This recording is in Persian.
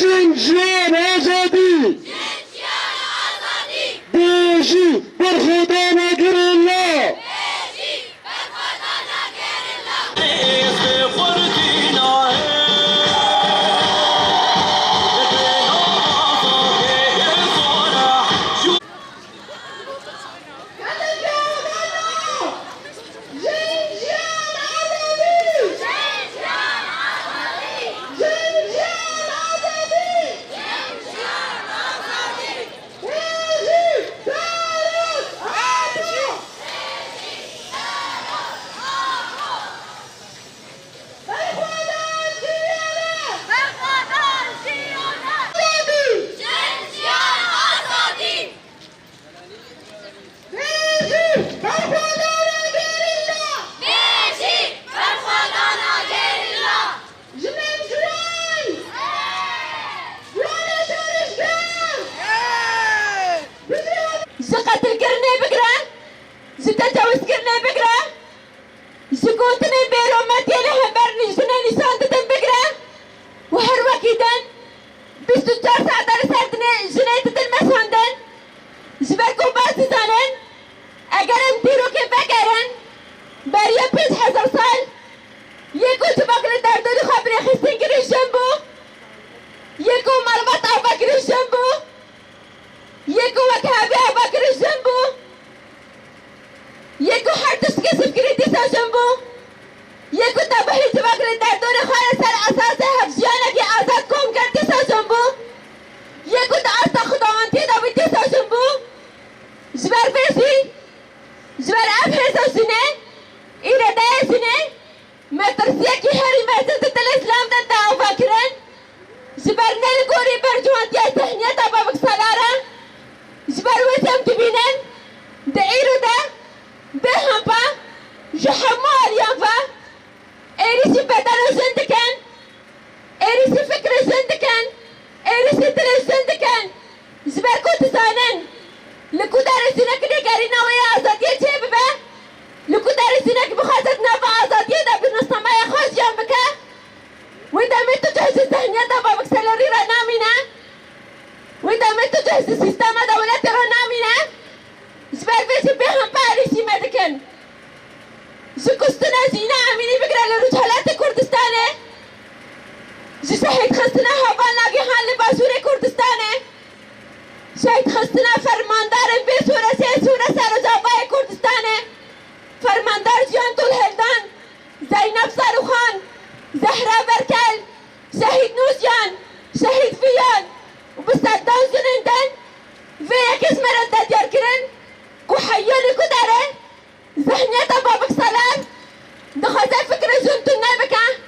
جنجان آزادی بیجی بر خدا نگر الله قتل كرني بقرا تجاوز كرني بقرا كنتني بيرومتي لها برني جناني صندتن بقرا وهر وكيدن بيستو جار ساعة رسالتني جنيتتن مساندن جبركو باسي زانن اگرم تيرو كي بقرن بريا بيز حزر سال يكو جباقل دردوني خبري خستن كري جنبو يكو مالبات ابا كري جنبو يكو وكهابي ابا كري جنبو يكو حرتش كسف كري ديسا جنبو يكو تبهي جباقل دردوني خالي سر اساسي هفجيانا كي آزاد كوم كر ديسا جنبو يكو تأستا خداوانتي دابي ديسا جنبو جبر بيسي جبر افهزا سنه إيرا دايا سنه مترسيا كي هاري مهزة الإسلام دا دعو فاكرن جبر نلقوري برجوان ديا تهنية دابا بكسالارا جبر وزم تبينن دا إيرو دا بهمبا جحمو اليانفا إيريسي بدن زندكن إيريسي فكر زندكن إيريسي تل زندكن جبر كنت زانن لكو دارسينك نقارينا ويا أزادية جيببه لكو دارسينك بخاطر نفع أزادية دا بنصنع ما يخوش جنبك وإذا ميتو جهز الذهنية دا بابك سلوري رنامينا وإذا ميتو جهز السيستم دولتي رنامينا جبال بيسي بيهم باريسي مدكن جكستنا زينا عميني بقرا لرجالات كردستاني جسهيد خستنا هبال لاقي حال لباسوري كردستاني شهید خستنا فرماندار بی سوره سی سوره سر و جوای کردستانه فرماندار جیان طول هلدان زینب ساروخان زهرا برکل